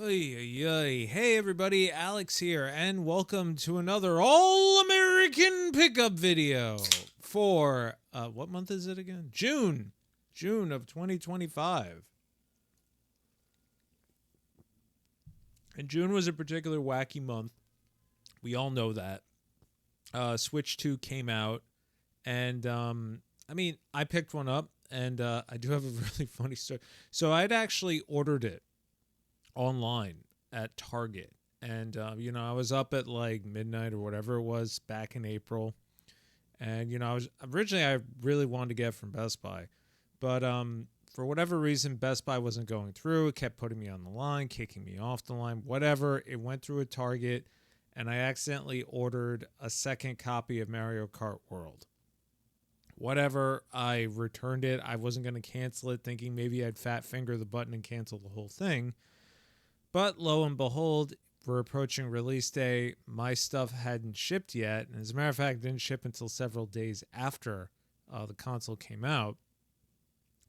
Oy, oy, oy. Hey everybody, Alex here, and welcome to another All-American Pickup video for, what month is it again? June. June of 2025. And June was a particular wacky month. We all know that. Switch 2 came out, and, I picked one up, and I do have a really funny story. So I'd actually ordered it online at Target. And, I was up at like midnight or whatever it was back in April. And, I really wanted to get it from Best Buy. But for whatever reason, Best Buy wasn't going through. It kept putting me on the line, kicking me off the line, whatever. It went through a Target, and I accidentally ordered a second copy of Mario Kart World. Whatever, I returned it. I wasn't going to cancel it, thinking maybe I'd fat finger the button and cancel the whole thing. But lo and behold, we're approaching release day. My stuff hadn't shipped yet. And as a matter of fact, it didn't ship until several days after the console came out.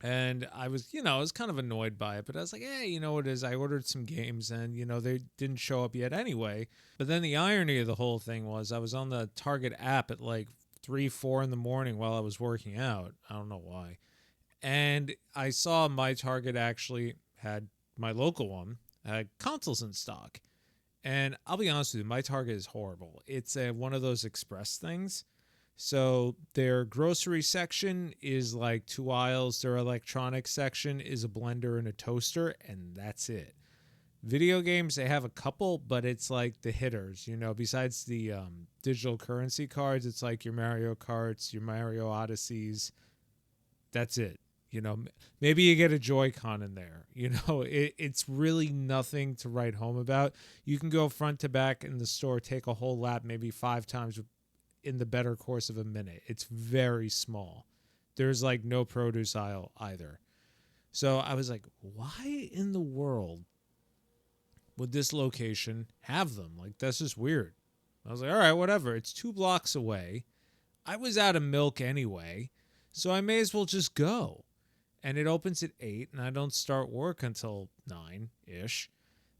And I was kind of annoyed by it. But I was like, hey, you know what it is? I ordered some games and, they didn't show up yet anyway. But then the irony of the whole thing was I was on the Target app at like 3, 4 in the morning while I was working out. I don't know why. And I saw my Target actually had my local one. Consoles in stock. And I'll be honest with you, my Target is horrible. It's one of those express things. So their grocery section is like 2 aisles. Their electronics section is a blender and a toaster, and that's it. Video games, they have a couple, but it's like the hitters. Besides the digital currency cards, it's like your Mario Karts, your Mario Odysseys. That's it. Maybe you get a Joy-Con in there. It's really nothing to write home about. You can go front to back in the store, take a whole lap, maybe 5 times in the better course of a minute. It's very small. There's like no produce aisle either. So I was like, why in the world would this location have them? Like, that's just weird. I was like, all right, whatever. It's 2 blocks away. I was out of milk anyway, so I may as well just go. And it opens at 8, and I don't start work until 9-ish.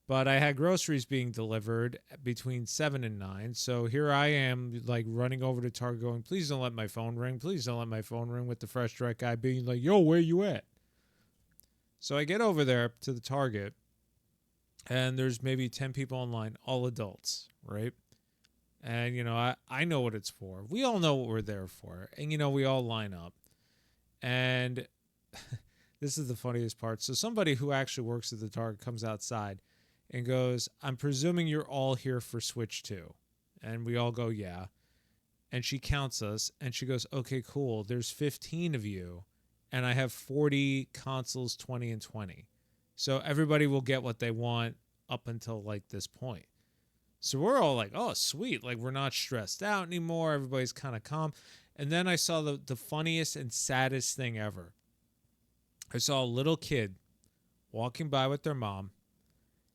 But I had groceries being delivered between 7 and 9. So here I am, like, running over to Target going, please don't let my phone ring. Please don't let my phone ring, with the Fresh Direct guy being like, yo, where you at? So I get over there to the Target, and there's maybe 10 people online, all adults, right? And, I know what it's for. We all know what we're there for. And, we all line up. And this is the funniest part. So somebody who actually works at the Target comes outside and goes, I'm presuming you're all here for Switch 2. And we all go, yeah. And she counts us, and she goes, okay, cool. There's 15 of you, and I have 40 consoles, 20 and 20. So everybody will get what they want up until like this point. So we're all like, oh, sweet. Like, we're not stressed out anymore. Everybody's kind of calm. And then I saw the funniest and saddest thing ever. I saw a little kid walking by with their mom,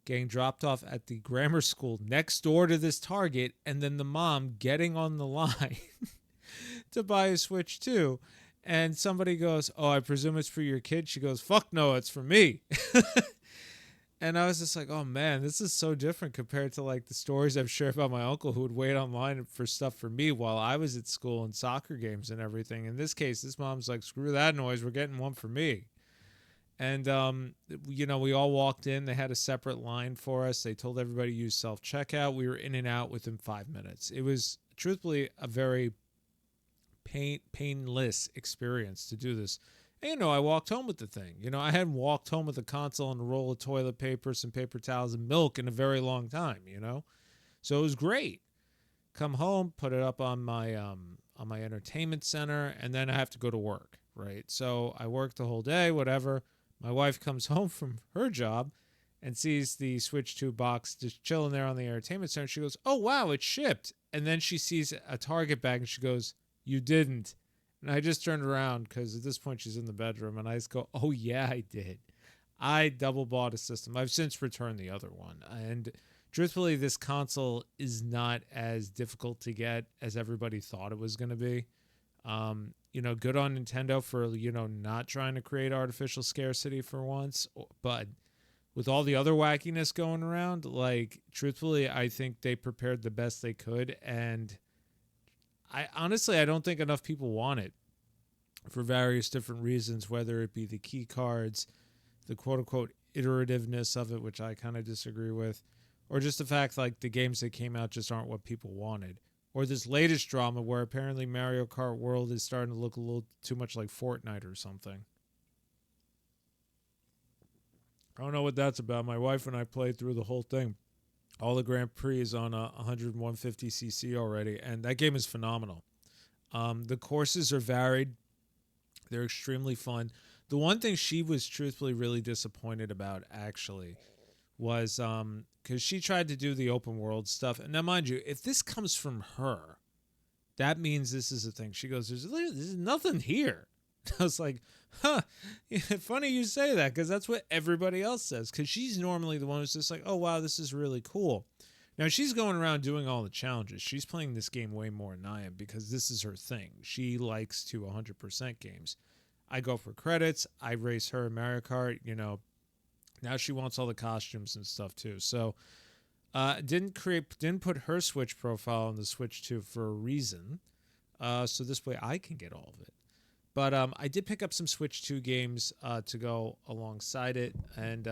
getting dropped off at the grammar school next door to this Target, and then the mom getting on the line to buy a Switch 2. And somebody goes, oh, I presume it's for your kid? She goes, fuck no, it's for me. And I was just like, oh, man, this is so different compared to like the stories I've shared about my uncle who would wait online for stuff for me while I was at school and soccer games and everything. In this case, this mom's like, screw that noise. We're getting one for me. And, we all walked in. They had a separate line for us. They told everybody to use self-checkout. We were in and out within 5 minutes. It was truthfully a very painless experience to do this. And, I walked home with the thing. I hadn't walked home with a console and a roll of toilet paper, some paper towels, and milk in a very long time, So it was great. Come home, put it up on my entertainment center, and then I have to go to work, right? So I worked the whole day, whatever. My wife comes home from her job and sees the Switch 2 box just chilling there on the entertainment center. She goes, oh, wow, it shipped. And then she sees a Target bag, and she goes, you didn't. And I just turned around because at this point she's in the bedroom, and I just go, oh, yeah, I did. I double bought a system. I've since returned the other one. And truthfully, this console is not as difficult to get as everybody thought it was going to be. Good on Nintendo for, not trying to create artificial scarcity for once. But with all the other wackiness going around, like, truthfully, I think they prepared the best they could. And I honestly, I don't think enough people want it for various different reasons, whether it be the key cards, the quote unquote iterativeness of it, which I kind of disagree with, or just the fact like the games that came out just aren't what people wanted. Or this latest drama where apparently Mario Kart World is starting to look a little too much like Fortnite or something. I don't know what that's about. My wife and I played through the whole thing. All the Grand Prix is on 100 150cc already, and that game is phenomenal. The courses are varied. They're extremely fun. The one thing she was truthfully really disappointed about, actually, was because she tried to do the open world stuff. And now, mind you, if this comes from her, that means this is a thing. She goes, there's nothing here. I was like, huh, yeah, funny you say that, because that's what everybody else says. Because she's normally the one who's just like, oh, wow, this is really cool. Now, she's going around doing all the challenges. She's playing this game way more than I am because this is her thing. She likes to 100% games. I go for credits. I race her in Mario Kart. You know, now she wants all the costumes and stuff too. So, didn't put her Switch profile on the Switch 2 for a reason. So this way I can get all of it. But I did pick up some Switch 2 games to go alongside it, and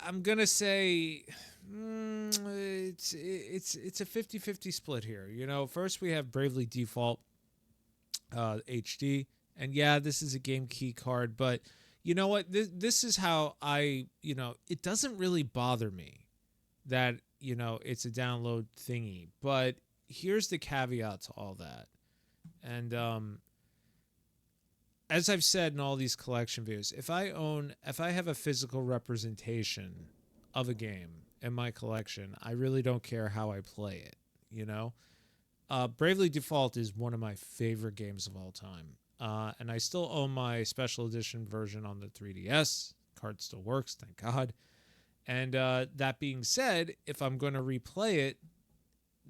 I'm gonna say it's a 50-50 split here. You know, first we have Bravely Default HD, and yeah, this is a game key card, but you know what? This is how it doesn't really bother me that, it's a download thingy, but here's the caveat to all that. And as I've said in all these collection videos, if I have a physical representation of a game in my collection, I really don't care how I play it, Bravely Default is one of my favorite games of all time. And I still own my special edition version on the 3DS. Card still works, thank God. And that being said, if I'm going to replay it,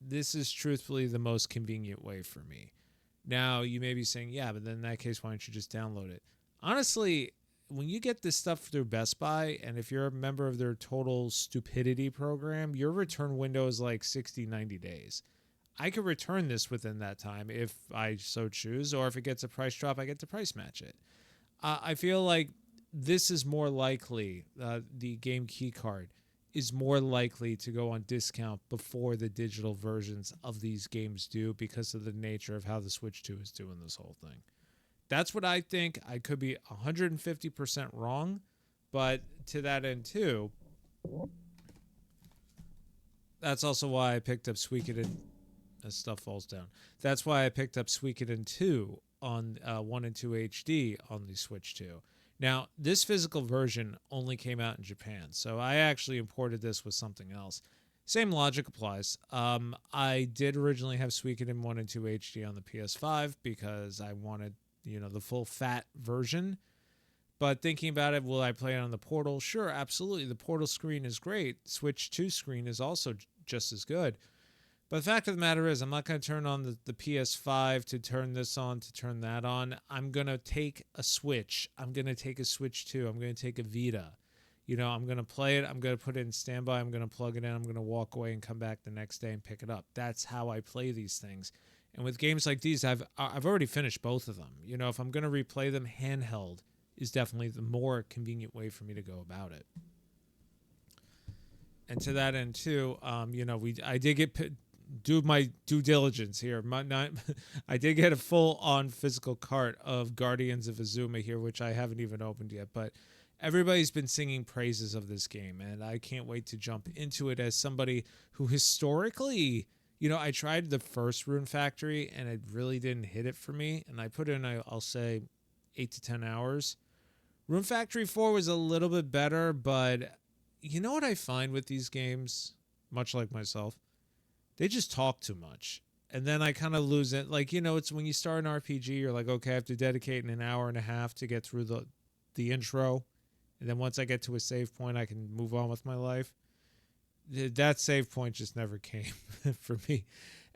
this is truthfully the most convenient way for me. Now, you may be saying, yeah, but then in that case, why don't you just download it? Honestly, when you get this stuff through Best Buy, and if you're a member of their total stupidity program, your return window is like 60, 90 days. I could return this within that time if I so choose, or if it gets a price drop, I get to price match it. I feel like this is more likely, the game key card is more likely to go on discount before the digital versions of these games do, because of the nature of how the Switch 2 is doing this whole thing. That's what I think. I could be 150% wrong, but to that end too, that's also why I picked up Suikoden. As stuff falls down. That's why I picked up Suikoden 2 on 1 and 2 HD on the Switch 2. Now, this physical version only came out in Japan, so I actually imported this with something else. Same logic applies. I did originally have Suikoden 1 and 2 HD on the PS5 because I wanted, the full fat version. But thinking about it, will I play it on the Portal? Sure, absolutely. The Portal screen is great. Switch 2 screen is also just as good. But the fact of the matter is, I'm not going to turn on the PS5 to turn this on, to turn that on. I'm going to take a Switch. I'm going to take a Switch 2. I'm going to take a Vita. I'm going to play it. I'm going to put it in standby. I'm going to plug it in. I'm going to walk away and come back the next day and pick it up. That's how I play these things. And with games like these, I've already finished both of them. If I'm going to replay them, handheld is definitely the more convenient way for me to go about it. And to that end, too, I did do my due diligence here. I did get a full-on physical cart of Guardians of Azuma here, which I haven't even opened yet, but everybody's been singing praises of this game, and I can't wait to jump into it as somebody who historically, I tried the first Rune Factory, and it really didn't hit it for me, and I put in, I'll say, 8 to 10 hours. Rune Factory 4 was a little bit better, but you know what I find with these games, much like myself? They just talk too much. And then I kind of lose it. Like, it's when you start an RPG, you're like, okay, I have to dedicate an hour and a half to get through the intro. And then once I get to a save point, I can move on with my life. That save point just never came for me.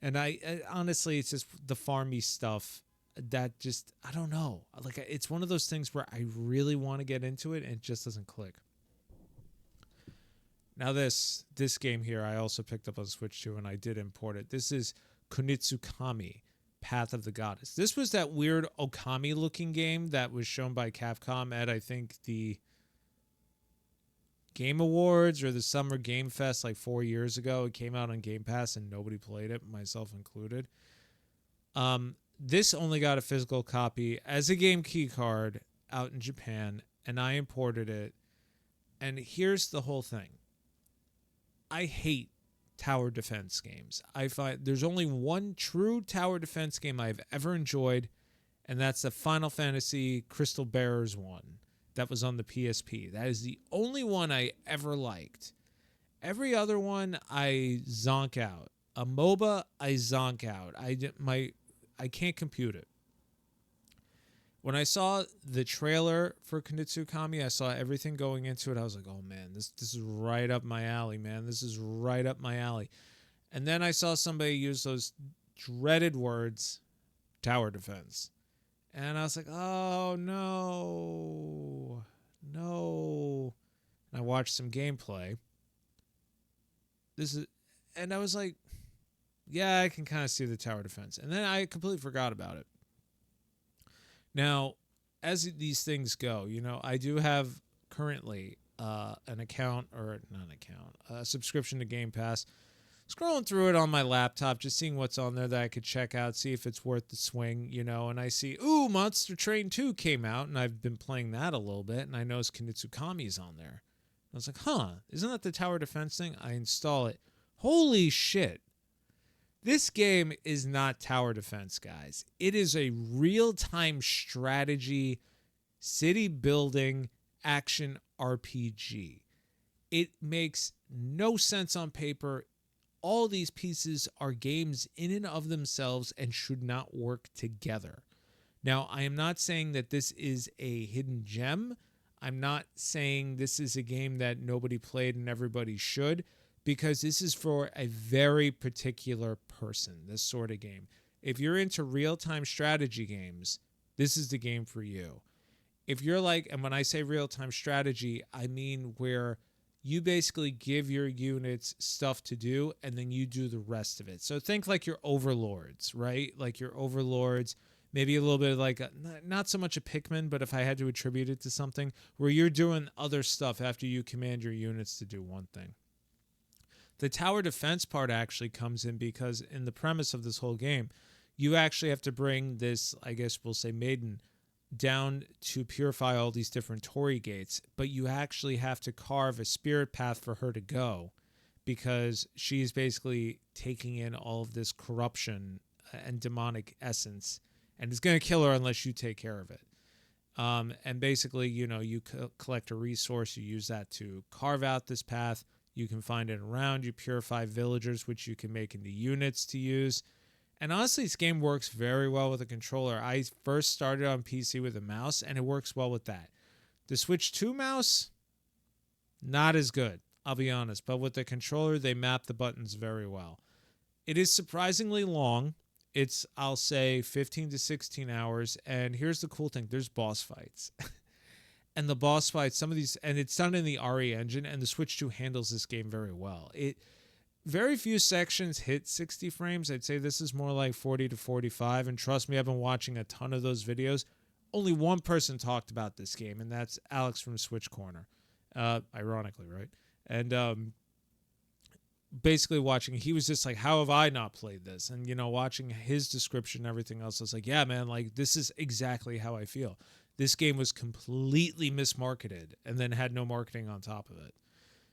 And I honestly, it's just the farmy stuff that just, I don't know. Like, it's one of those things where I really want to get into it and it just doesn't click. Now this game here I also picked up on Switch 2 and I did import it. This is Kunitsukami, Path of the Goddess. This was that weird Okami looking game that was shown by Capcom at, I think, the Game Awards or the Summer Game Fest like 4 years ago. It came out on Game Pass and nobody played it, myself included. This only got a physical copy as a game key card out in Japan, and I imported it. And here's the whole thing. I hate tower defense games. I find there's only one true tower defense game I've ever enjoyed, and that's the Final Fantasy Crystal Bearers one that was on the PSP. That is the only one I ever liked. Every other one I zonk out. A MOBA, I zonk out. I can't compute it. When I saw the trailer for Kunitsukami, I saw everything going into it. I was like, oh, man, this is right up my alley, man. This is right up my alley. And then I saw somebody use those dreaded words, tower defense. And I was like, oh, no. And I watched some gameplay. And I was like, yeah, I can kind of see the tower defense. And then I completely forgot about it. Now, as these things go, I do have currently a subscription to Game Pass. Scrolling through it on my laptop, just seeing what's on there that I could check out, see if it's worth the swing, and I see, Monster Train 2 came out, and I've been playing that a little bit, and I noticed Kunitsukami's on there. I was like, isn't that the tower defense thing? I install it. Holy shit. This game is not tower defense, guys. It is a real-time strategy, city-building, action RPG. It makes no sense on paper. All these pieces are games in and of themselves and should not work together. Now, I am not saying that this is a hidden gem. I'm not saying this is a game that nobody played and everybody should, because this is for a very particular person, this sort of game. If you're into real-time strategy games, this is the game for you. If you're like, and when I say real-time strategy, I mean where you basically give your units stuff to do, and then you do the rest of it. So think like your overlords, right? Like your overlords, maybe a little bit like, not so much a Pikmin, but if I had to attribute it to something, where you're doing other stuff after you command your units to do one thing. The tower defense part actually comes in because in the premise of this whole game, you actually have to bring this, I guess we'll say maiden, down to purify all these different torii gates, but you actually have to carve a spirit path for her to go because she's basically taking in all of this corruption and demonic essence, and it's going to kill her unless you take care of it. And basically, you collect a resource, you use that to carve out this path. You can find it around. You purify villagers, which you can make into units to use. And honestly, this game works very well with a controller. I first started on PC with a mouse, and it works well with that. The Switch 2 mouse, not as good, I'll be honest. But with the controller, they map the buttons very well. It is surprisingly long. It's, I'll say, 15 to 16 hours. And here's the cool thing. There's boss fights. And the boss fights, some of these, and it's done in the RE engine, and the Switch 2 handles this game very well. Very few sections hit 60 frames. I'd say this is more like 40 to 45, and trust me, I've been watching a ton of those videos. Only one person talked about this game, and that's Alex from Switch Corner. Ironically, right? And basically watching, he was just like, how have I not played this? And, watching his description and everything else, I was like, yeah, man, like, this is exactly how I feel. This game was completely mismarketed and then had no marketing on top of it.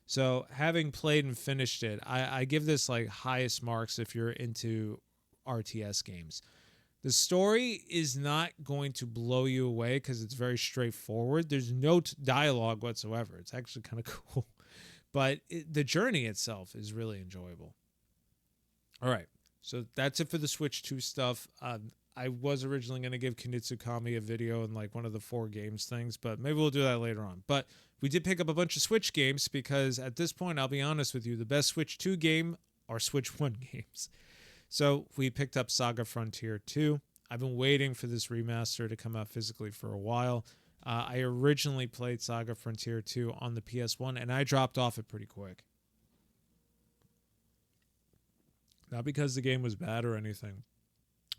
So having played and finished it, I give this like highest marks if you're into RTS games. The story is not going to blow you away because it's very straightforward. There's no dialogue whatsoever. It's actually kind of cool. But the journey itself is really enjoyable. All right. So that's it for the Switch 2 stuff. I was originally going to give Kunitsukami a video in like one of the 4 games things, but maybe we'll do that later on. But we did pick up a bunch of Switch games because at this point, I'll be honest with you, the best Switch 2 game are Switch 1 games. So we picked up Saga Frontier 2. I've been waiting for this remaster to come out physically for a while. I originally played Saga Frontier 2 on the PS1, and I dropped off it pretty quick. Not because the game was bad or anything,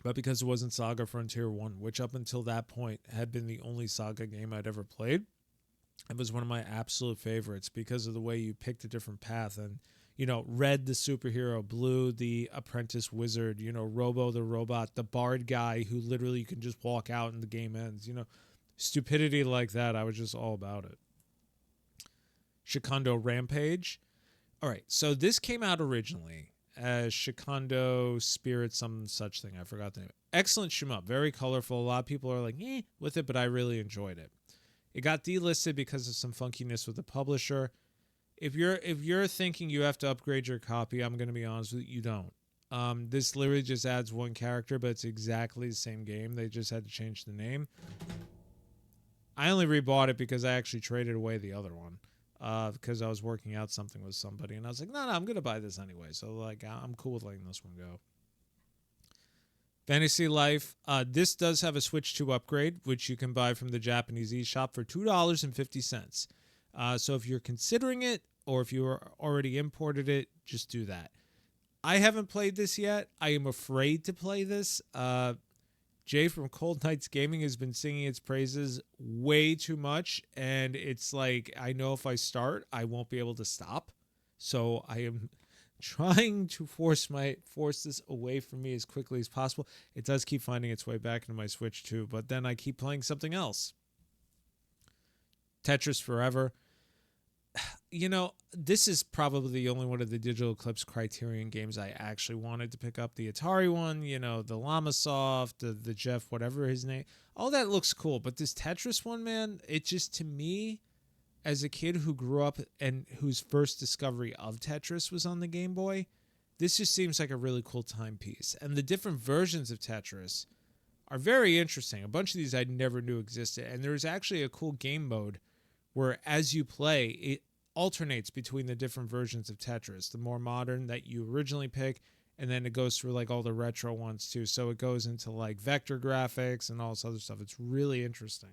but because it wasn't Saga Frontier 1, which up until that point had been the only Saga game I'd ever played. It was one of my absolute favorites because of the way you picked a different path. And, Red the superhero, Blue the apprentice wizard, Robo the robot, the bard guy who literally you can just walk out and the game ends. Stupidity like that, I was just all about it. Shikondo Rampage. All right, so this came out originally as Shikondo Spirit, some such thing. I forgot the name. Excellent shmup, very colorful. A lot of people are like, with it, but I really enjoyed it. It got delisted because of some funkiness with the publisher. If you're thinking you have to upgrade your copy, I'm going to be honest with you, you don't. This literally just adds one character, but it's exactly the same game. They just had to change the name. I only rebought it because I actually traded away the other one because I was working out something with somebody, and I was like, no, I'm going to buy this anyway. So like, I'm cool with letting this one go. Fantasy Life. This does have a Switch 2 upgrade, which you can buy from the Japanese eShop for $2.50. So if you're considering it, or if you already imported it, just do that. I haven't played this yet. I am afraid to play this. Jay from Cold Knights Gaming has been singing its praises way too much, and it's like, I know if I start, I won't be able to stop. So I am trying to force this away from me as quickly as possible. It does keep finding its way back into my Switch too, but then I keep playing something else. Tetris Forever. This is probably the only one of the Digital Eclipse Criterion games I actually wanted to pick up. The Atari one, the Llamasoft, the Jeff, whatever his name. All that looks cool, but this Tetris one, man, it just, to me, as a kid who grew up and whose first discovery of Tetris was on the Game Boy, this just seems like a really cool timepiece. And the different versions of Tetris are very interesting. A bunch of these I never knew existed. And there's actually a cool game mode where as you play, it alternates between the different versions of Tetris. The more modern that you originally pick, and then it goes through like all the retro ones too. So it goes into like vector graphics and all this other stuff. It's really interesting.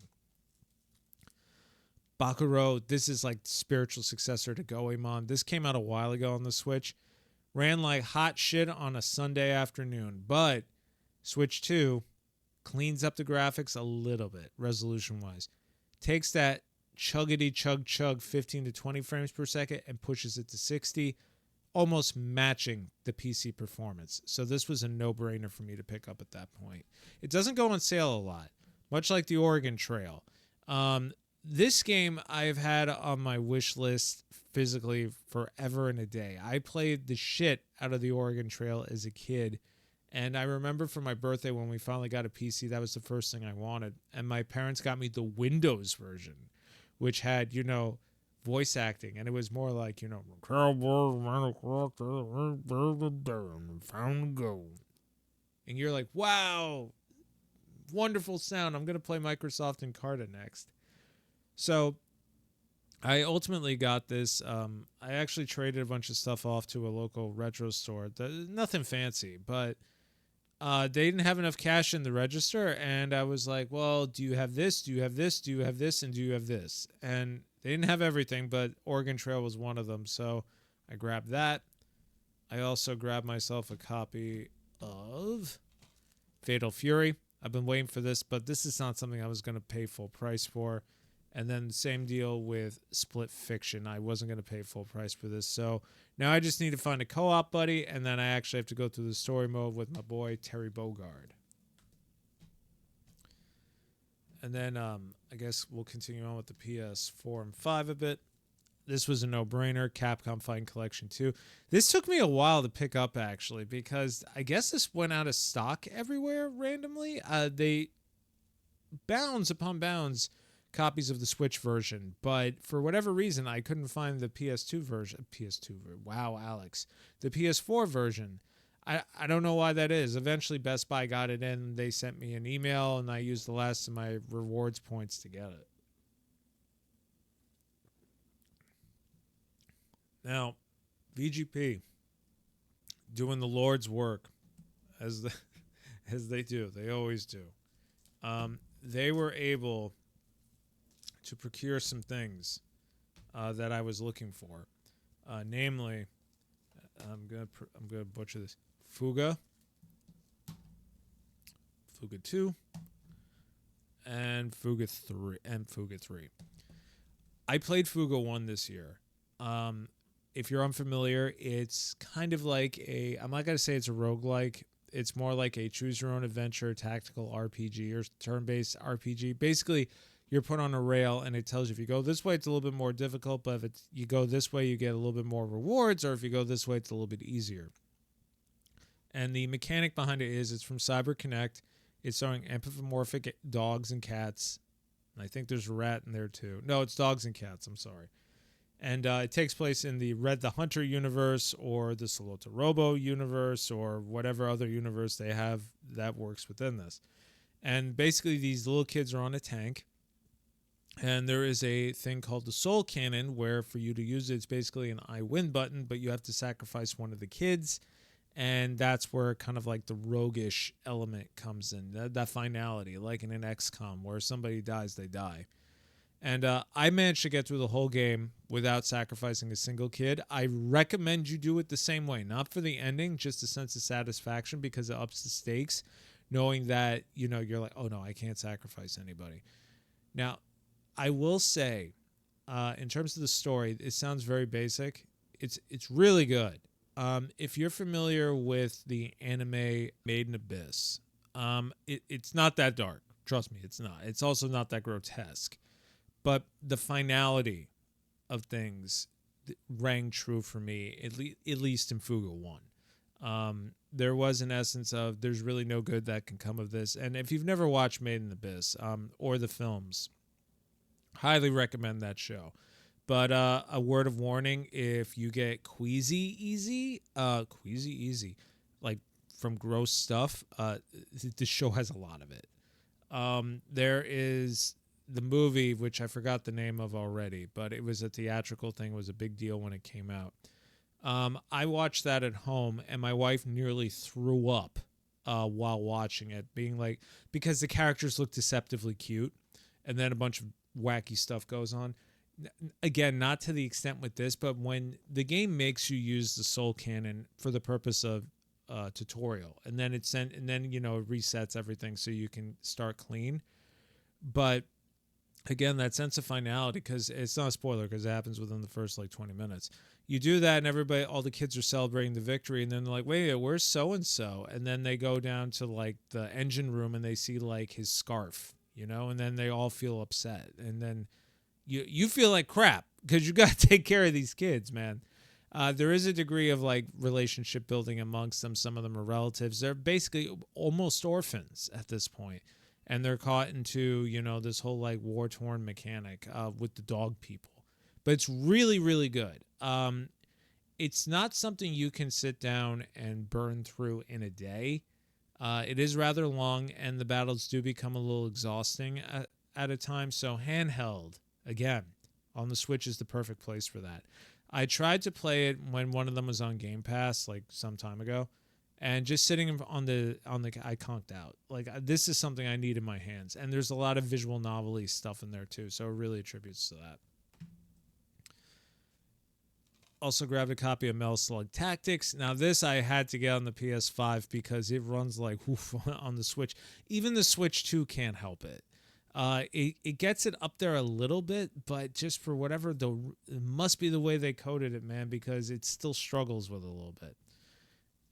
Bakuro, this is like the spiritual successor to Goemon. This came out a while ago on the Switch. Ran like hot shit on a Sunday afternoon, but Switch 2 cleans up the graphics a little bit, resolution-wise. Takes that chuggity chug 15 to 20 frames per second and pushes it to 60, almost matching the PC performance. So this was a no-brainer for me to pick up at that point. It doesn't go on sale a lot, much like the Oregon Trail. This game I've had on my wish list physically forever and a day. I played the shit out of the Oregon Trail as a kid, and I remember for my birthday when we finally got a PC, that was the first thing I wanted. And my parents got me the Windows version, which had, voice acting, and it was more like, cowboys ran across the found gold. And you're like, wow, wonderful sound. I'm going to play Microsoft Encarta next. So I ultimately got this. I actually traded a bunch of stuff off to a local retro store. Nothing fancy, but they didn't have enough cash in the register. And I was like, well, do you have this? Do you have this? Do you have this? And do you have this? And they didn't have everything, but Oregon Trail was one of them. So I grabbed that. I also grabbed myself a copy of Fatal Fury. I've been waiting for this, but this is not something I was going to pay full price for. And then the same deal with Split Fiction. I wasn't going to pay full price for this. So now I just need to find a co-op buddy, and then I actually have to go through the story mode with my boy, Terry Bogard. And then I guess we'll continue on with the PS4 and 5 a bit. This was a no-brainer, Capcom Fighting Collection 2. This took me a while to pick up, actually, because I guess this went out of stock everywhere randomly. They bounds upon bounds copies of the Switch version, but for whatever reason, I couldn't find the PS2 version. Wow, Alex. The PS4 version. I don't know why that is. Eventually, Best Buy got it in. They sent me an email, and I used the last of my rewards points to get it. Now, VGP, doing the Lord's work, as as they do. They always do. They were able to procure some things that I was looking for, namely, I'm gonna butcher this. Fuga, Fuga 2, and Fuga 3. I played Fuga 1 this year. If you're unfamiliar, it's kind of like I'm not going to say it's a roguelike. It's more like a choose-your-own-adventure tactical RPG or turn-based RPG. Basically, you're put on a rail, and it tells you if you go this way, it's a little bit more difficult, but if you go this way, you get a little bit more rewards, or if you go this way, it's a little bit easier. And the mechanic behind it is it's from CyberConnect. It's showing anthropomorphic dogs and cats. And I think there's a rat in there, too. No, it's dogs and cats. I'm sorry. And it takes place in the Red the Hunter universe or the Solota Robo universe or whatever other universe they have that works within this. And basically these little kids are on a tank. And there is a thing called the Soul Cannon where for you to use it, it's basically an I win button, but you have to sacrifice one of the kids. And that's where kind of like the roguish element comes in, that finality, like in an XCOM where somebody dies, they die. And I managed to get through the whole game without sacrificing a single kid. I recommend you do it the same way, not for the ending, just a sense of satisfaction because it ups the stakes, knowing that, you're like, oh no, I can't sacrifice anybody. Now, I will say, in terms of the story, it sounds very basic. It's really good. If you're familiar with the anime Made in Abyss, it's not that dark. Trust me, it's not. It's also not that grotesque. But the finality of things rang true for me, at least in Fuga 1. There was an essence of there's really no good that can come of this. And if you've never watched Made in Abyss or the films, highly recommend that show. But a word of warning, if you get queasy easy, like from gross stuff, this show has a lot of it. There is the movie, which I forgot the name of already, but it was a theatrical thing. It was a big deal when it came out. I watched that at home, and my wife nearly threw up while watching it, being like, because the characters look deceptively cute, and then a bunch of wacky stuff goes on. Again, not to the extent with this, but when the game makes you use the Soul Cannon for the purpose of tutorial, and then it resets everything so you can start clean. But again, that sense of finality, because it's not a spoiler because it happens within the first 20 minutes. You do that and all the kids are celebrating the victory, and then they're like, wait, where's so-and-so? And then they go down to the engine room and they see his scarf, and then they all feel upset. And then you feel like crap because you got to take care of these kids, man. There is a degree of relationship building amongst them. Some of them are relatives. They're basically almost orphans at this point. And they're caught into, this whole war-torn mechanic with the dog people. But it's really, really good. It's not something you can sit down and burn through in a day. It is rather long, and the battles do become a little exhausting at a time. So handheld, again, on the Switch is the perfect place for that. I tried to play it when one of them was on Game Pass, some time ago. And just sitting on the I conked out. This is something I need in my hands. And there's a lot of visual novel-y stuff in there too, so it really attributes to that. Also grabbed a copy of Metal Slug Tactics. Now this I had to get on the PS5 because it runs on the Switch. Even the Switch 2 can't help it. It gets it up there a little bit, but just for whatever, it must be the way they coded it, man, because it still struggles with it a little bit.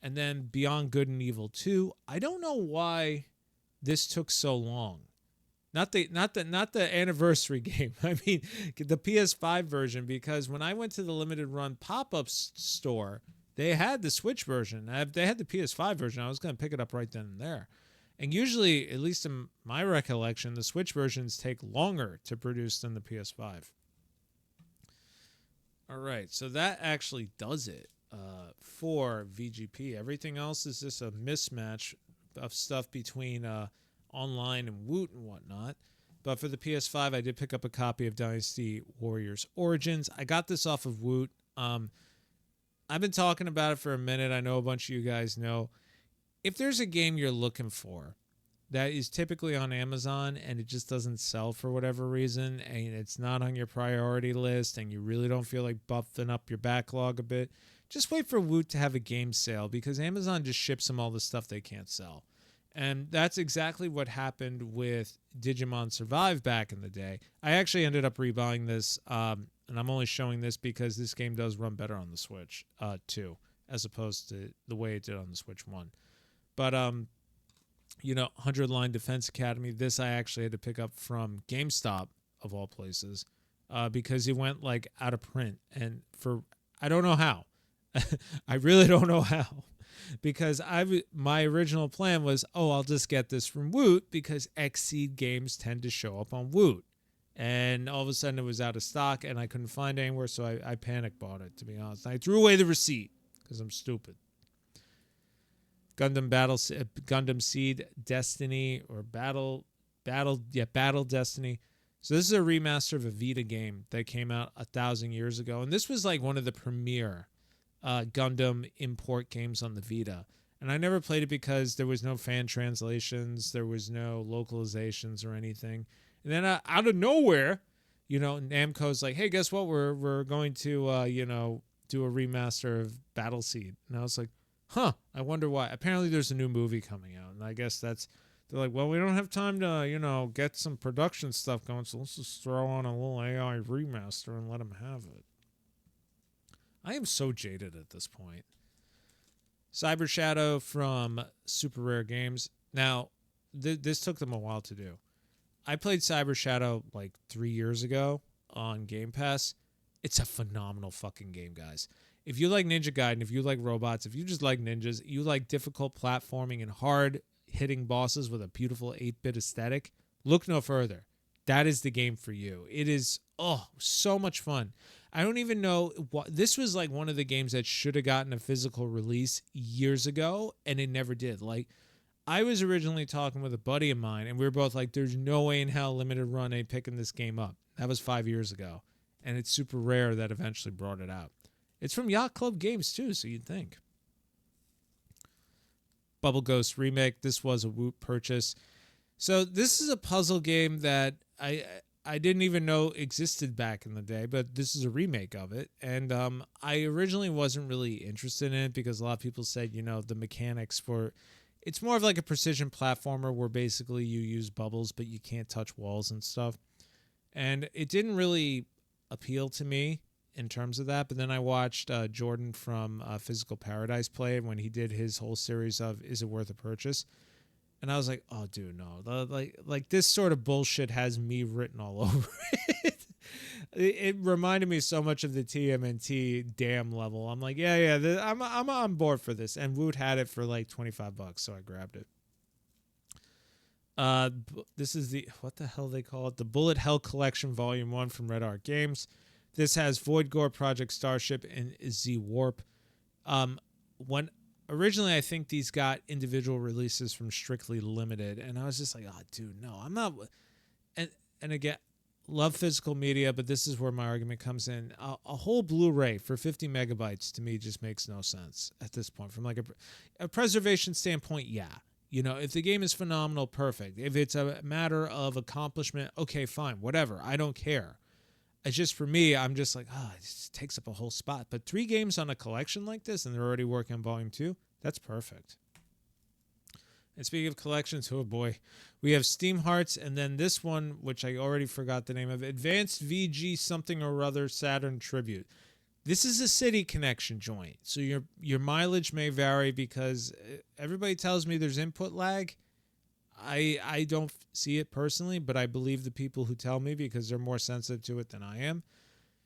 And then Beyond Good and Evil 2, I don't know why this took so long. Not the anniversary game. I mean, the PS5 version, because when I went to the limited run pop-up store, they had the Switch version. They had the PS5 version. I was going to pick it up right then and there. And usually, at least in my recollection, the Switch versions take longer to produce than the PS5. All right, so that actually does it. For VGP. Everything else is just a mismatch of stuff between online and Woot and whatnot. But for the PS5, I did pick up a copy of Dynasty Warriors Origins. I got this off of Woot. I've been talking about it for a minute. I know a bunch of you guys know. if there's a game you're looking for that is typically on Amazon and it just doesn't sell for whatever reason, and it's not on your priority list, and you really don't feel like buffing up your backlog a bit, just wait for Woot to have a game sale, because Amazon just ships them all the stuff they can't sell. And that's exactly what happened with Digimon Survive back in the day. I actually ended up rebuying this, and I'm only showing this because this game does run better on the Switch 2, as opposed to the way it did on the Switch 1. But 100 Line Defense Academy, this I actually had to pick up from GameStop, of all places, because it went like out of print. And I don't know how. I really don't know how. Because my original plan was, I'll just get this from Woot because Xseed games tend to show up on Woot. And all of a sudden it was out of stock and I couldn't find it anywhere, so I panic bought it, to be honest. I threw away the receipt because I'm stupid. Gundam Seed Destiny, or Battle Destiny. So this is a remaster of a Vita game that came out 1,000 years ago, and this was like one of the premier Gundam import games on the Vita. And I never played it because there was no fan translations, there was no localizations or anything. And then out of nowhere, Namco's like, "Hey, guess what? We're going to do a remaster of Battle Seed." And I was like, "Huh, I wonder why." Apparently there's a new movie coming out, and I guess they're like, "Well, we don't have time to, get some production stuff going, so let's just throw on a little AI remaster and let them have it." I am so jaded at this point. Cyber Shadow from Super Rare Games. Now, this took them a while to do. I played Cyber Shadow like 3 years ago on Game Pass. It's a phenomenal fucking game, guys. If you like Ninja Gaiden, if you like robots, if you just like ninjas, you like difficult platforming and hard-hitting bosses with a beautiful 8-bit aesthetic, look no further. That is the game for you. It is, so much fun. I don't even know this was like one of the games that should have gotten a physical release years ago, and it never did. Like, I was originally talking with a buddy of mine, and we were both like, "There's no way in hell Limited Run ain't picking this game up." That was 5 years ago, and it's Super Rare that eventually brought it out. It's from Yacht Club Games too, so you'd think. Bubble Ghost Remake. This was a Woot purchase. So this is a puzzle game that I didn't even know existed back in the day, but this is a remake of it. And I originally wasn't really interested in it because a lot of people said, the mechanics it's more of like a precision platformer where basically you use bubbles, but you can't touch walls and stuff. And it didn't really appeal to me in terms of that. But then I watched Jordan from Physical Paradise play it when he did his whole series of Is It Worth a Purchase? And I was like, "Oh, dude, no. Like this sort of bullshit has me written all over it." It reminded me so much of the TMNT Damn level. I'm like, I'm on board for this. And Woot had it for like $25, so I grabbed it. This is what the hell they call it? The Bullet Hell Collection Volume 1 from Red Art Games. This has Void Gore, Project Starship, and Z Warp. Originally, I think these got individual releases from Strictly Limited, and I was just like, "Oh, dude, no, I'm not." And again, love physical media, but this is where my argument comes in. A whole Blu-ray for 50 megabytes to me just makes no sense at this point. From like a preservation standpoint, yeah. If the game is phenomenal, perfect. If it's a matter of accomplishment, okay, fine, whatever. I don't care. It's just, for me, I'm just like, it just takes up a whole spot. But 3 games on a collection like this, and they're already working on Volume 2, that's perfect. And speaking of collections, oh boy, we have Steam Hearts, and then this one, which I already forgot the name of, Advanced VG something or other Saturn Tribute. This is a City Connection joint, so your mileage may vary because everybody tells me there's input lag. I don't see it personally, but I believe the people who tell me because they're more sensitive to it than I am.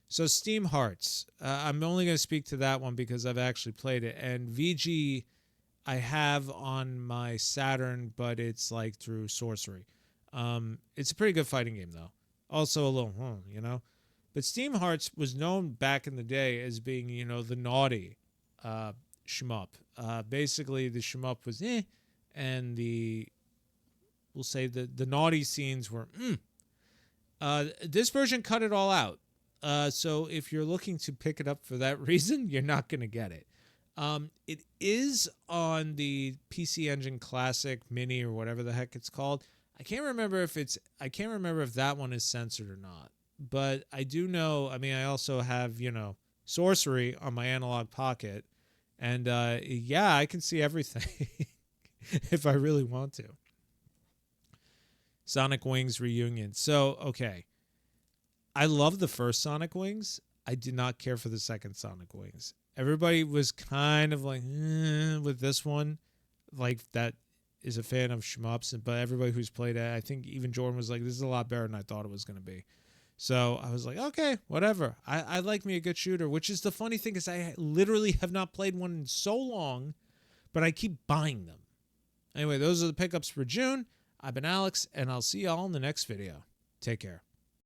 So Steam Hearts, I'm only going to speak to that one because I've actually played it. And VG, I have on my Saturn, but it's like through Sorcery. It's a pretty good fighting game, though. Also a little, But Steam Hearts was known back in the day as being, the naughty shmup. Basically, the shmup was and we'll say the naughty scenes were this version cut it all out. So if you're looking to pick it up for that reason, you're not going to get it. It is on the PC Engine Classic Mini or whatever the heck it's called. I can't remember if that one is censored or not. But I do know, I mean, I also have, Sorcery on my Analog Pocket. And yeah, I can see everything if I really want to. Sonic Wings Reunion. So, okay. I love the first Sonic Wings. I did not care for the second Sonic Wings. Everybody was kind of like, with this one. Like, that is a fan of shmups. But everybody who's played it, I think even Jordan was like, this is a lot better than I thought it was going to be. So I was like, okay, whatever. I like me a good shooter, which is the funny thing is I literally have not played one in so long, but I keep buying them. Anyway, those are the pickups for June. I've been Alex, and I'll see y'all in the next video. Take care.